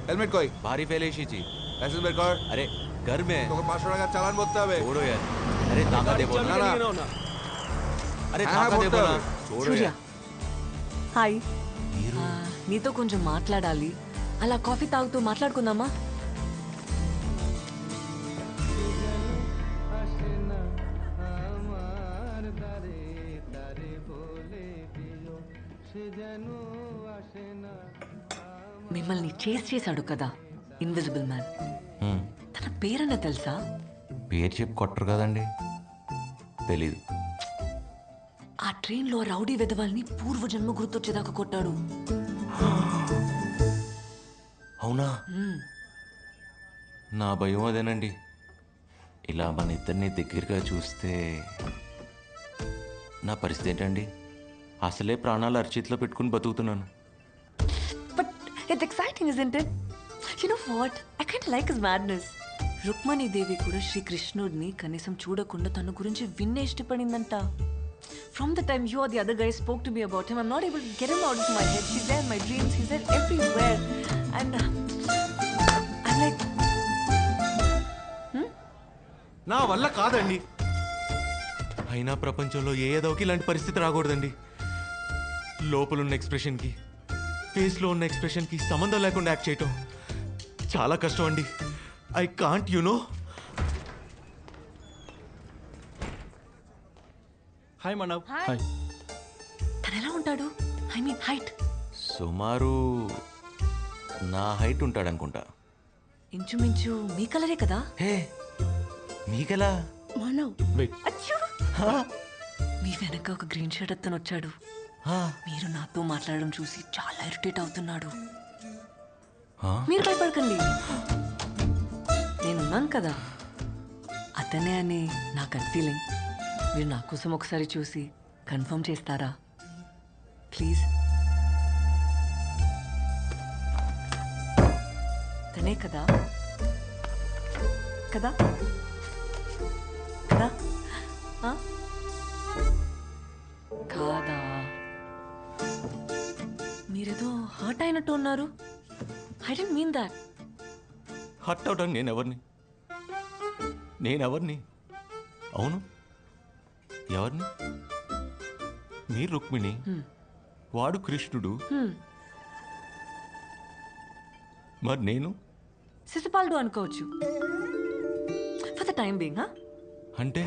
Helmet कोई भारी फैलेशी जी। Licence मेरे को अरे घर में तो 500 का चालान बोलता है छोड़ो यार। अरे ताका दे बोल ना ना। अरे हाँ, ताका दे बोलता बोला है। छोड़ो సూర్య यार। హాయ్ నీతో కొంచెం మాట్లాడాలి అలా కాఫీ తాగుతూ మాట్లాడుకుందామా మిమ్మల్ని చేశాడు కదా ఇన్విజిబుల్ మ్యాన్ తన పేరన్న తెలుసా పేరు చెప్పి కొట్టరు కదండి, తెలీదు. ఆ ట్రైన్ లో రౌడీ వెధవాల్ని పూర్వజన్మ గుర్తొచ్చేదాకా కొట్టాడు. అవునా? నా భయం అదేనండి. ఇలా మన ఇద్దరిని దగ్గరగా చూస్తే నా పరిస్థితి ఏంటండి? అసలే ప్రాణాలు అరచేతిలో పెట్టుకుని బతుకుతున్నాను. But it's exciting isn't it? You know what, I kind like his madness. Rukmini Devi కూడా శ్రీకృష్ణుడిని కనీసం చూడకుండా తన గురించి విన్నే ఇష్టపడిందంట. From the time you or the other guy spoke to me about him, I'm not able to get him out of my head. He's there in my dreams, he's there everywhere. And I'm like, నా వల్ల కాదండి. అయినా ప్రపంచంలో ఏదోకి ఇలాంటి పరిస్థితి రాకూడదండి. లోపలున్న ఎక్స్ప్రెషన్కి ఫేస్లో ఉన్న ఎక్స్ప్రెషన్కి సంబంధం లేకుండా యాక్ట్ చేయటం చాలా కష్టం అండి. I can't you know. Hi Manav. Hi. తను ఎలా ఉంటాడు? I mean height. సుమారు నా హైట్ ఉంటాడనుకుంటా. ఇంచుమించు మీ కలరే కదా? హే, మీకెలా? మానవ్. వెయిట్. అచ్చూ. మీ వెనక ఒక గ్రీన్ షర్ట్ అతను వచ్చాడు. మీరు నాతో మాట్లాడడం చూసి చాలా ఇరిటేట్ అవుతున్నాడు. మీరు భయపడకండి, నేనున్నాను కదా. అతనే అని నా గట్ ఫీలింగ్. మీరు నా కోసం ఒకసారి చూసి కన్ఫర్మ్ చేస్తారా ప్లీజ్? తనే కదా కదా కదా? కాదా? మీరేదో హర్ట్ అయినట్టు ఉన్నారు. I don't mean that. Hurt అవడానికి నేనెవరిని? అవును, ఎవరిని? మీరు రుక్మిణి, వాడు కృష్ణుడు, మరి నేను శిశుపాలుడు అనుకోవచ్చు ఫర్ ద టైం బీయింగ్. అంటే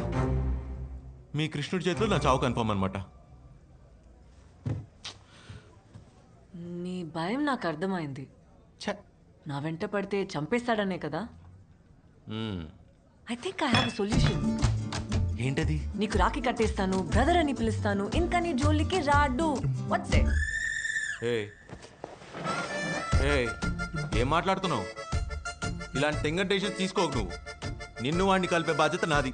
మీ కృష్ణుడి చేతిలో నా చావు కన్ఫర్మ్ అనమాట. నీ భయం నాకు అర్థమైంది. ఛ, నా వెంట పడితే చంపేస్తాడనే కదా? మ్మ్. I think I have a solution. ఏంటది? నీకు రాఖీ కట్టేస్తాను, బ్రదర్ అని పిలుస్తాను, ఇంకా నీ జోలికి రాడు. What's it? ఏం మాట్లాడుతున్నావు? ఇలాంటి టెంగటేషన్ తీసుకోకు నువ్వు. నిన్ను వాడిని కలిపే బాధ్యత నాది.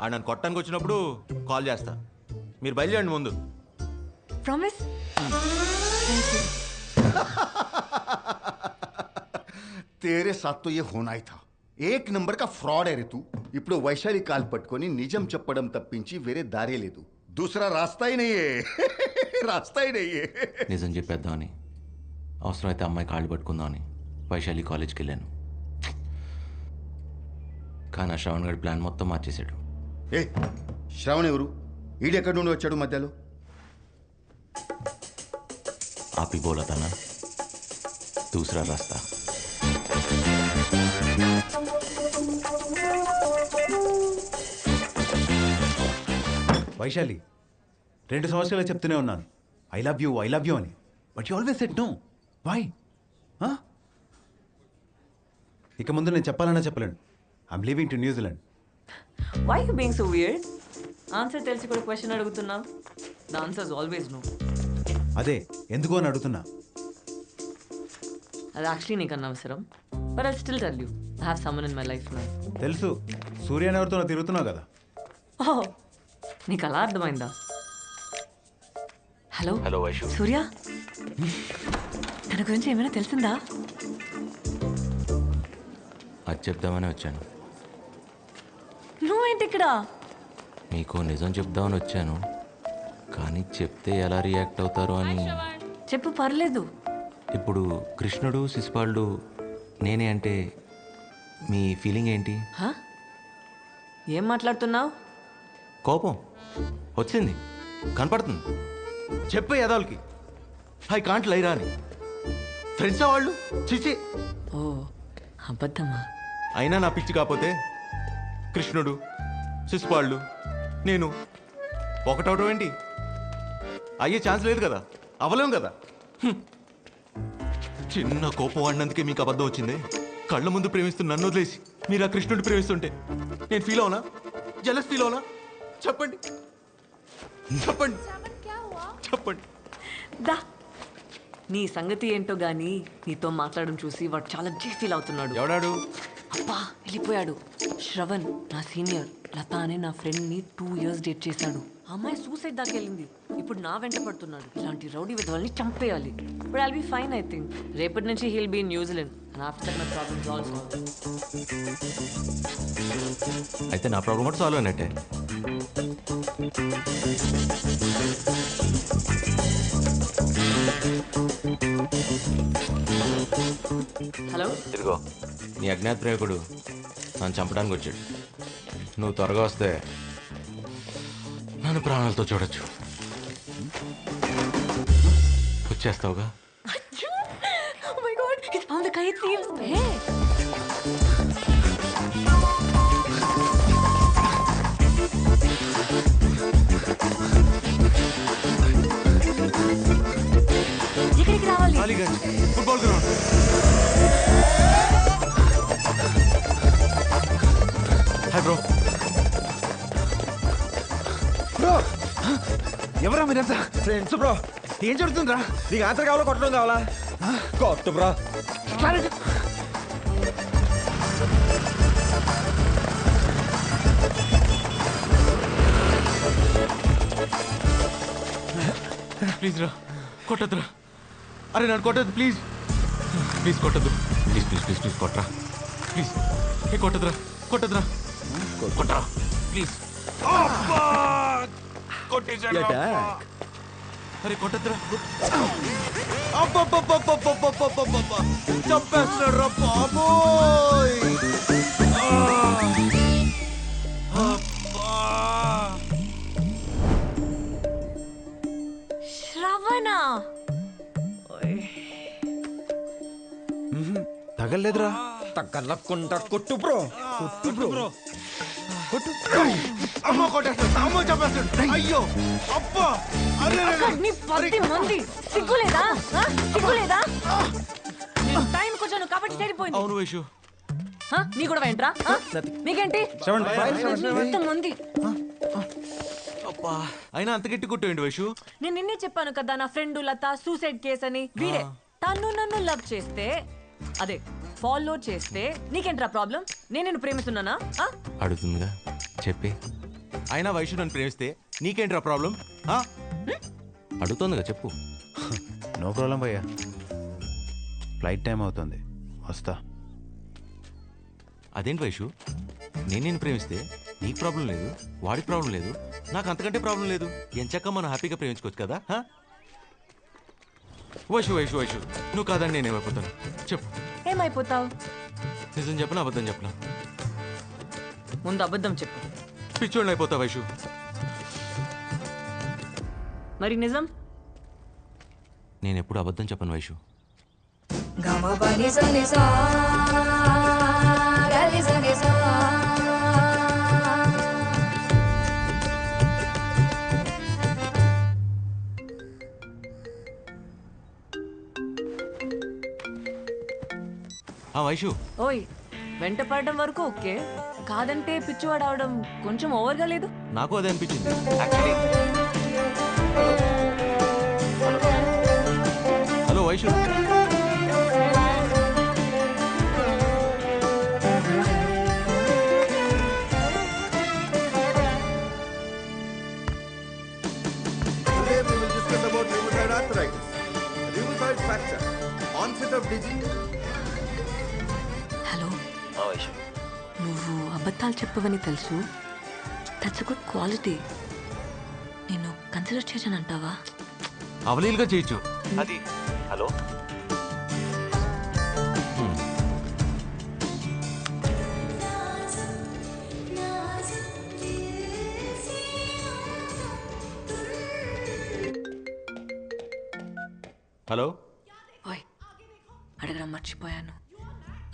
ఆ నన్ను కొట్టడానికి వచ్చినప్పుడు కాల్ చేస్తా. మీరు బయలుదేరండి ముందు. ప్రామిస్? तेरे साथ तो ये होना ही था. एक नंबर का फ्रॉड है रे तू. ఇప్పుడు వైశాలి కాల్ పట్టుకొని నిజం చెప్పడం తప్పించి వేరే దారే లేదు. दूसरा रास्ता ही नहीं है. रास्ता ही नहीं है. నిజం చెప్పేద్దామని, అవసరమైతే అమ్మాయి కాళ్ళు పట్టుకుందామని వైశాలి కాలేజ్కి వెళ్ళాను. కానీ ఆ శ్రవణ్ గడి ప్లాన్ మొత్తం మార్చేశాడు. ఏ శ్రావణ్ ఎవరు? ఈడెక్కడి నుండి వచ్చాడు మధ్యలో? आप ही बोला था ना, दूसरा रास्ता. వైశాలి, 2 సంవత్సరాలు చెప్తూనే ఉన్నాను ఐ లవ్ యూ అని. But you always said no. Why? ఇక ముందు నేను చెప్పాలన్నా చెప్పలేను. I'm leaving to New Zealand. Why you being so weird? Answer తెలిసి కూడా క్వశ్చన్ అడుగుతున్నావు. The answer is always no. అదే ఎందుకు అని అడుగుతున్నా. అది యాక్చువల్లీ నీకు అనవసరం. But I still tell you, I have someone in my life now. తెలుసు, సూర్య అని ఎవరితో తిరుగుతున్నావు కదా. ఓహ్, నీకు అలా అర్థమైందా? Hello hello Vaishu. సూర్య, తన గురించి ఏమైనా తెలిసిందా? అది చెప్దామని వచ్చాను. నువ్వేంటి ఇక్కడ? మీకు నిజం చెప్దామని వచ్చాను, కానీ చెప్తే ఎలా రియాక్ట్ అవుతారో అని. చెప్పు, పర్లేదు. ఇప్పుడు కృష్ణుడు శిశుపాలుడు నేనే అంటే మీ ఫీలింగ్ ఏంటి? హా? ఏం మాట్లాడుతున్నావు? కోపం వచ్చింది, కనపడుతుంది. చెప్పే యదవులకి ఐ కాంట్ లైరా అని. ఫ్రెండ్సా వాళ్ళు? చిచి. ఓ అబద్ధమా? అయినా నా పిచ్చి కాకపోతే కృష్ణుడు, శిశుపాళ్ళు, నేను ఒకటవటం ఏంటి? అయ్యే ఛాన్స్ లేదు కదా, అవ్వలేం కదా. హ్మ్. చిన్న కోపం వాడినందుకే మీకు అబద్ధం వచ్చింది. కళ్ళ ముందు ప్రేమిస్తున్న నన్ను వదిలేసి మీరు ఆ కృష్ణుడిని ప్రేమిస్తుంటే నేను ఫీల్ అవునా? జలస్ ఫీల్ అవునా? చెప్పండి చెప్పండి చెప్పండి. దా నీ సంగతి ఏంటో గానీ నీతో మాట్లాడడం చూసి వాడు చాలా ఫీల్ అవుతున్నాడు. ఎవడాడు? అబ్బా వెళ్ళిపోయాడు. శ్రవణ్ నా సీనియర్, లత అనే నా ఫ్రెండ్ ని 2 years డేట్ చేశాడు. ఆ అమ్మాయి సూసైడ్ దాకా వెళ్ళింది. ఇప్పుడు నా వెంట పడుతున్నాడు. ఇలాంటి రౌడీ విధవల్ని చంపేయాలి. But I'll be fine I think. రేపటి నుంచి heal be in New Zealand and after my problems also. అయితే నా ప్రాబ్లం కూడా సాల్వ్ అయినట్టే. హలో ఇదిగో నీ అజ్ఞాత ప్రేమికుడు నన్ను చంపడానికి వచ్చాడు. నువ్వు త్వరగా వస్తే నన్ను ప్రాణాలతో చూడొచ్చు. వచ్చేస్తావుగా? Oh my god, he's found the kite thieves. Hey. ఎక్కడికి రావాలి? Aliganj football ground. Hi bro. Bro ఎవరా మీరంతా? Friends bro. ఏం జరుగుతుందిరా? నీకు ఆన్సర్ కావాలా కొట్టడం కావాలా? కొట్టు బ్రో. ప్లీజ్ రా, కొట్టద్దురా. అరే నన్ను కొట్టద్దు ప్లీజ్. ప్లీజ్ కొట్టద్దు. ప్లీజ్ ప్లీజ్ ప్లీజ్ ప్లీజ్ కొట్టరా ప్లీజ్. ఏ కొట్టద్దురా, కొట్టద్దురా, కొట్టరా ప్లీజ్. కొట్టేశాడు. అరే కొట్టద్దురా. చంపేస్తున్నాడు రా బాబోయ్. శ్రవణ తగలేదురా. తగ్గలకుండా కొట్టు బ్రో. కొట్టు బ్రో. కొట్టు. అమ్మ కొట్టేస్తాడు, అమ్మ చంపేస్తాడు. అయ్యో అబ్బా. అరే నీ పది మంది సిగ్గులేదా? ఆ? సిగ్గులేదా? నేను టైం కొంచెం కాబట్టి సరిపోయింది. అవును వైషు. ఆ? నీ కూడా వెంట్రా? మీకేంటి మొత్తం మంది? అబ్బా అయినా అంత గట్టి కొట్టేయండి వైషు. నేను నిన్నే చెప్పాను కదా నా ఫ్రెండ్ లత సూసైడ్ కేస్ అని. వీడే తను నన్ను లవ్ చేస్తే, అదే ఫాలో చేస్తే నీకేంట్రా ప్రాబ్లం? నేను నిన్ను ప్రేమిస్తున్నానా? ఆ? అడుగుతుందిగా చెప్పి. అయినా వైషు నన్ను ప్రేమిస్తే నీకేంట్రా ప్రాబ్లం? అడుగుతుందిగా చెప్పు. నో ప్రాబ్లం భయ్యా. ఫ్లైట్ టైం అవుతుంది, వస్తా. అదేంటి వైషు, నేను నిన్ను ప్రేమిస్తే నీకు ప్రాబ్లం లేదు, వాడికి ప్రాబ్లం లేదు, నాకు అంతకంటే ప్రాబ్లం లేదు. ఎంచక్క మనం హ్యాపీగా ప్రేమించుకోవచ్చు కదా. వైషు వైషు వైషు నువ్వు కాదని నేనేమైపోతాను చెప్పు. ఏమైపోతావు? నిజం చెప్పనా అబద్ధం చెప్పనా? ముందు అబద్ధం చెప్పు. పిచ్చోళ్ళు అయిపోతా వైషు. మరి నిజం? నేను ఎప్పుడు అబద్ధం చెప్పను Vaishu. Gama pa ni sa ga ni sa. Vaishu ఓయ్ వెంట పడడం వరకు ఓకే, కాదంటే పిచ్చివాడు అవడం కొంచెం ఓవర్గా లేదు? నాకు అదే అనిపించింది actually. Hello Vaishu. Today we will discuss about rheumatoid arthritis, rheumatoid fracture, onset of disease. Hello, నువ్వు అబద్ధాలు చెప్పవని తెలుసు. That's good quality. నేను కన్సిడర్ చేశానంటావా? అవలీలుగా చేయొచ్చు అది. Hello hello. ఓయ్ అడగడం మర్చిపోయాను.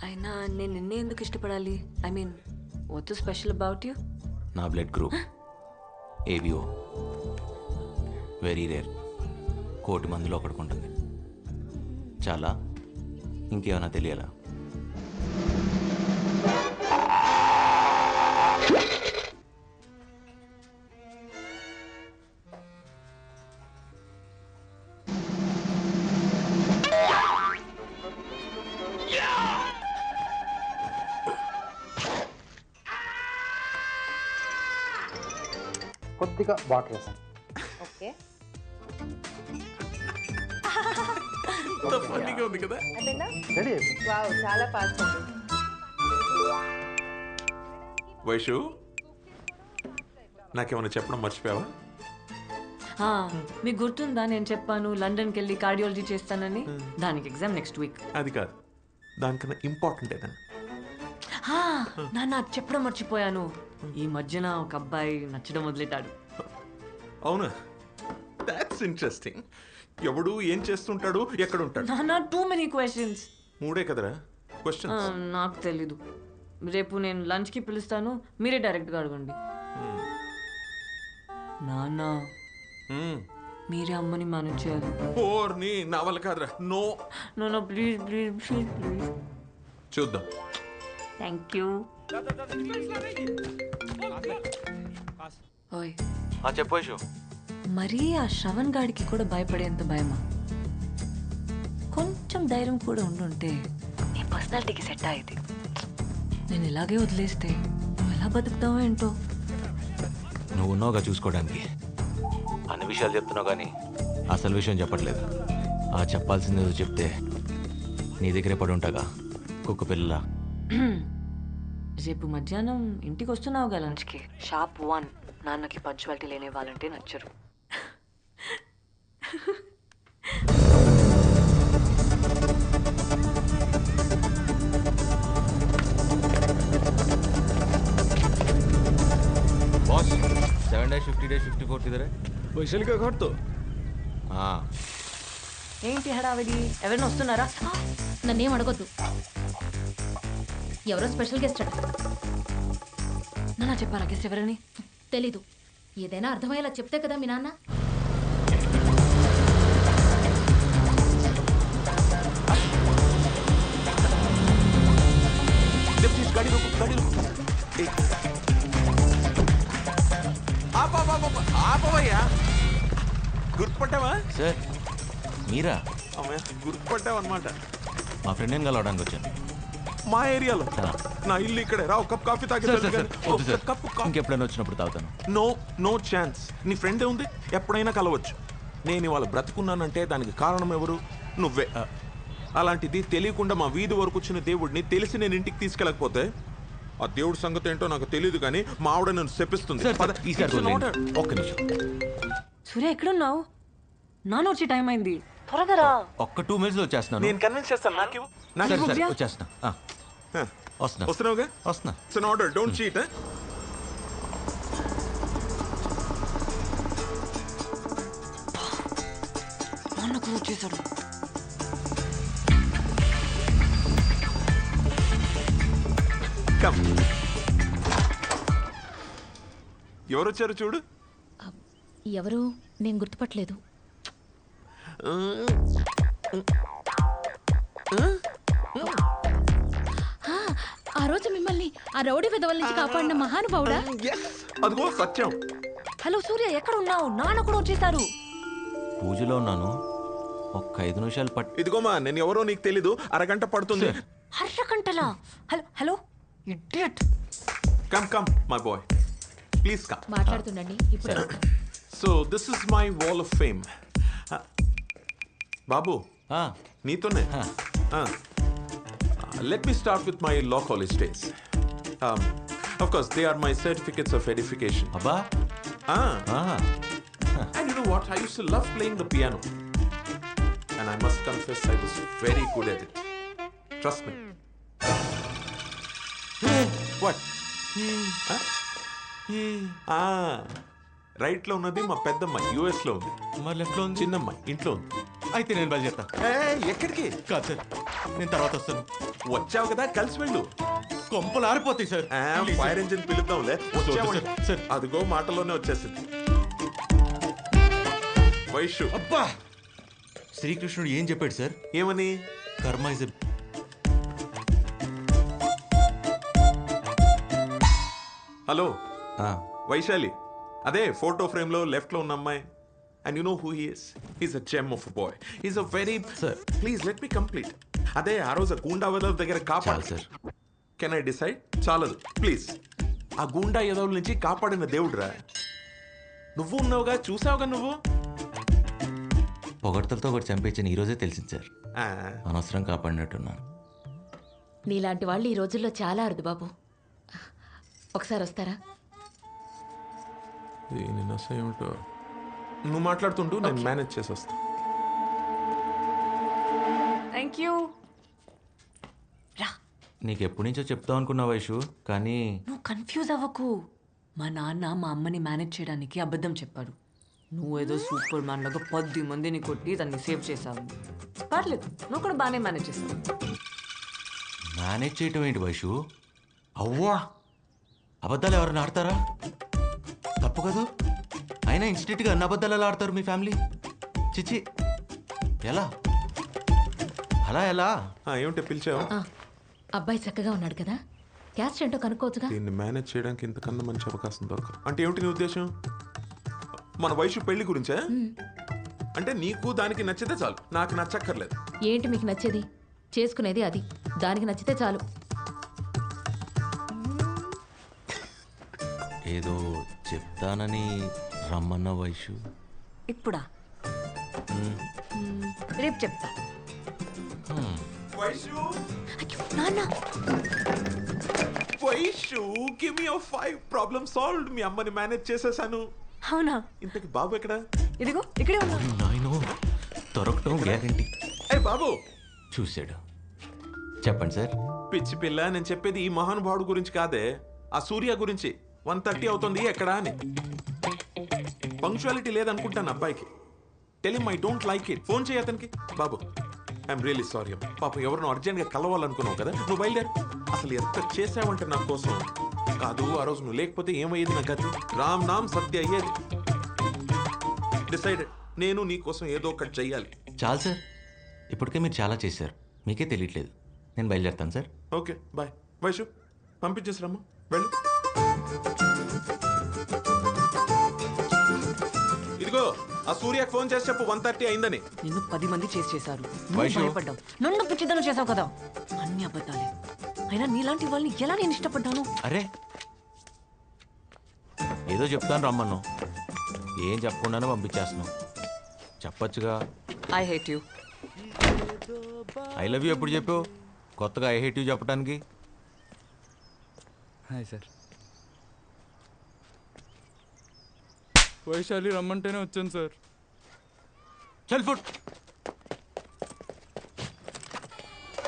అయినా నేను నిన్నే ఎందుకు ఇష్టపడాలి? I mean what's special about you? నా blood group ABO. Very rare. 1,000,000 మందిలో ఒకటికి ఉంటుంది. చాలా. ఇంకేమైనా తెలియాలా? కొద్దిగా వాటర్ వేసాను. ఓకే ఉంది కదా. అయిపోయిందా? రెడీ అయిపోయింది. వావ్ చాలా ఫాస్ట్ ఉంది. వైషు, నాకేమైనా చెప్పడం మర్చిపోయావా? మీకు గుర్తుందా నేను చెప్పాను లండన్కి వెళ్ళి కార్డియాలజీ చేస్తానని? దానికి ఎగ్జామ్ నెక్స్ట్ వీక్. అది కాదు, దానికన్నా ఇంపార్టెంట్ ఏదన్నా. నాన్న చెప్పడం మర్చిపోయాను. ఈ మధ్యన ఒక అబ్బాయి నచ్చడం వదిలేటాడు. అవునా? That's interesting. ఎవడు ఏం చేస్తుంటాడు, ఎక్కడ ఉంటాడు? నాన్న టూ మెనీ క్వశ్చన్స్. 3 కదరా క్వశ్చన్. నాకు తెలీదు. రేపు నేను లంచ్కి పిలుస్తాను, మీరే డైరెక్ట్గా అడగండి. నాన్న మీరే అమ్మని మేనేజ్ చేయాలి. ఓర్ని నా వల్ల కాదురా. No no please please please please. చూద్దాం. Thank you. ఓయ్ చెప్పు వైషు. మరీ ఆ శ్రవణ్ గాడికి కూడా భయపడేంత భయమా? కొంచెం ధైర్యం కూడా ఉండుంటే నీ పర్సనాలిటీకి సెట్ అయ్యేది. నేను ఇలాగే వదిలేస్తే నువ్వు ఎలా బతుకుతావో ఏంటో. నువ్వు ఉన్నావుగా చూసుకోవడానికి. అన్ని విషయాలు చెప్తున్నావు కానీ అసలు విషయం చెప్పట్లేదు. ఆ చెప్పాల్సింది ఏదో చెప్తే నీ దగ్గరే పడి ఉంటాగా కుక్క పిల్ల. రేపు మధ్యాహ్నం ఇంటికి వస్తున్నావుగా లంచ్కి. షాప్ 1. నాన్నకి పంచువాలిటీ లేని వాళ్ళంటే నచ్చరు. बॉस 7-50-54 किधर है? వైశాలి కా ఘాట్ తో. हाँ. ఏంటి హడావిడి? ఎవరైనా వస్తున్నారా? నన్నేం అడగొద్దు. ఎవరో స్పెషల్ గెస్ట్ అట. నాన్న చెప్పారా గెస్ట్ ఎవరని? తెలీదు. ఏదైనా అర్థమయ్యేలా చెప్తే కదా మీ నాన్న. ఆపవయ్యా. గుర్తుపట్టావా? సార్ మీరా? అమ్మయ్య, గుర్తుపట్టావు అనమాట. మా ఫ్రెండ్ని కలవడానికి వచ్చాను. మా ఏరియాలో. నా ఇల్లు ఇక్కడే. రా, ఒక కప్ కాఫీ తాగి. ఇంకెప్పుడైనా వచ్చినప్పుడు తాగుతాను. No no chance. నీ ఫ్రెండే ఉంది, ఎప్పుడైనా కలవచ్చు. నేను ఇవాళ బ్రతుకున్నానంటే దానికి కారణం ఎవరు? నువ్వే. అలాంటిది తెలియకుండా మా వీధి వరకు వచ్చిన దేవుడిని తెలిసి నేను ఇంటికి తీసుకెళ్ళకపోతే ఆ దేవుడి సంగతి ఏంటో నాకు తెలియదు, కానీ మా ఆవిడ నన్ను శపిస్తుంది. ఒక్క నిమిషం. సూర్య ఎక్కడున్నావు? నాన్న వచ్చే టైం అయింది, త్వరగా రా. ఒక్క 2 minutes లో వచ్చేస్తున్నాను. నేను కన్విన్స్ చేస్తాను. సరే, వచ్చేస్తున్నా. వస్తున్నా. వస్తున్నావుగా? వస్తున్నా. It's an order, don't cheat. నాన్న కూడా వచ్చేసాడు. ఎవరు వచ్చారు చూడు. ఎవరు? నేను గుర్తుపట్టలేదు. ఆ రోజు మిమ్మల్ని ఆ రౌడీ విధవల నుంచి కాపాడిన మహానుభావుడా? అదిగో సత్యం. హలో సూర్య, ఎక్కడ ఉన్నావు? నాన్న కూడా వచ్చేసారు. పూజలో ఉన్నాను. ఒక్క 5 నిమిషాలు ఇదిగోమా, నేను ఎవరో నీకు తెలీదు. అరగంట పడుతుంది. అరగంటలా? Hello hello idiot. Come come my boy, please come. మాట్లాడుతుండండి ఇప్పుడు. So this is my wall of fame. బాబు, నీతోనే. Let me start with my law college days. Of course, they are my certificates of edification. అబ్బా. And you know what? I used to love playing the piano. And I must confess, I was very good at it. Trust me. What? Right లో ఉన్నది మా పెద్దమ్మాయి, US లో ఉంది. మరి left లో ఉంది చిన్నమ్మాయి ఇంట్లో ఉంది. అయితే నేను బయలుదేరుతా. ఎక్కడికి? కాదు సార్, నేను తర్వాత వస్తాను. వచ్చావు కదా, కలిసి వెళ్ళు. కొంపలు ఆరిపోతాయి సార్. ఫైర్ ఇంజిన్ పిలుద్దాంలే. Sir, sir. అదిగో మాటలోనే వచ్చేసింది. వైషు, అబ్బా, శ్రీకృష్ణుడు ఏం చెప్పాడు సార్? ఏమని? కర్మ ఇస్ హలో, వైశాలి, అదే ఫోటో ఫ్రేమ్ లో లెఫ్ట్ లో ఉన్న అమ్మాయి. And you know who he is? He's a gem of a boy. He's a very Sir. Please let me complete. అదే ఆ రోజు గూండా వదల దగ్గర కాపాడు సార్. Can I decide? చాలదు ప్లీజ్. ఆ గూండా ఎదవుల నుంచి కాపాడిన దేవుడురా నువ్వు. ఉన్నావుగా, చూసావుగా నువ్వు. పొగడ్తలతో ఒకటి చంపేచ్చని ఈ రోజే తెలిసింది సార్. ఆ, అనవసరం కాపాడినట్టున్నాను. నీలాంటి వాళ్ళు ఈ రోజుల్లో చాలా అరుదు బాబు. ఒకసారి వస్తారా? దీని నస ఏమిటో. నువ్వు మాట్లాడుతుంటూ నేను మేనేజ్ చేసి వస్తా. Thank you. రా, నీకు ఎప్పటి నుంచో చెప్తావు అనుకున్నా వైషు, కానీ నువ్వు కన్ఫ్యూజ్ అవ్వకు. మా నాన్న మా అమ్మని మేనేజ్ చేయడానికి అబద్ధం చెప్పాడు. నువ్వేదో సూపర్ మ్యాన్ లాగా 10 మందిని కొట్టి దాన్ని సేవ్ చేసావు. పర్లేదు, నువ్వు కూడా బాగానే మేనేజ్ చేసావు. మేనేజ్ చేయటం ఏంటి వైషు? అవ్వా, అబద్ధాలు ఎవరైనా ఆడతారా? తప్పు కదా. అయినా ఇన్స్టిట్యూట్గా అన్ని అబద్ధాలు ఎలా ఆడతారు మీ ఫ్యామిలీ? చిచి, ఎలా అలా ఎలా? ఏమిటో పిలిచావు? అబ్బాయి చక్కగా ఉన్నాడు కదా, క్యాస్ట్ ఏంటో కనుక్కోవచ్చుగా. దీన్ని మేనేజ్ చేయడానికి ఇంతకన్నా మంచి అవకాశం దొరకదు. అంటే ఏమిటి నీ ఉద్దేశం? మన వయసు పెళ్లి గురించే? అంటే నీకు దానికి నచ్చితే చాలు, నాకు నచ్చక్కర్లేదు. ఏంటి మీకు నచ్చేది? చేసుకునేది అది, దానికి నచ్చితే చాలు. ఏదో చెప్తానని రమ్మన్న వైషు. ఇప్పుడా? రేపు చెప్తా. వైషు, అయ్యో, నాన్న. Vaishu, give me 5 problem solved. మీ అమ్మని మేనేజ్ చేసేసాను. అవునా? ఇంతకి బాబు ఎక్కడ? ఇదిగో ఇక్కడే ఉన్నా. నాయనో, దొరకటం గ్యారంటీ. ఏ బాబు, చూశాడు. చెప్పండి సార్. పిచ్చి పిల్ల, నేను చెప్పేది ఈ మహానుభావుడు గురించి కాదే, ఆ సూర్య గురించి. 1:30 అవుతుంది, ఎక్కడా అని. పంక్చువాలిటీ లేదనుకుంటాను అబ్బాయికి. Tell him I don't like it. Phone చేయి అతనికి. బాబు, ఐఎమ్ రియలీ సారీ. పాపం ఎవరినో అర్జెంట్గా కలవాలనుకున్నావు కదా, నువ్వు బయలుదేరు. అసలు ఎంత చేసావంటే నా కోసం. కాదు, ఆ రోజు నువ్వు లేకపోతే ఏమయ్యేది నా గతి? రామ్ నామ్ సత్య అయ్యేది. డిసైడెడ్, నేను నీ కోసం ఏదో ఒకటి చెయ్యాలి. చాలు సార్, ఇప్పటికే మీరు చాలా చేశారు, మీకే తెలియట్లేదు. నేను బయలుదేరుతాను సార్. Okay, bye. వైషు, పంపించేసిరమ్మా, వెళ్ళు. ఇదిగో, ఆ సూర్యకి ఫోన్ చేసి చెప్పు 1:30 అయిందని. నిన్ను 10 మంది చేశారు. వైషు. భయపడ్డావు, నన్ను పిచ్చిదనం చేసావు కదా. అన్ని అబద్ధాలే. అయినా నీలాంటి వాళ్ళని ఎలా నేను ఇష్టపడ్డాను? అరే, ఏదో చెప్తాను రమ్మను, ఏం చెప్పకుండానే పంపించేస్తున్నావు. చెప్పచ్చుగా. I hate you. I love you ఎప్పుడు చెప్పావు? కొత్తగా ఐ హేట్ యూ చెప్పడానికి. Hi sir. వైశాలి రమ్మంటేనే వచ్చాను సార్. చల్ ఫుట్.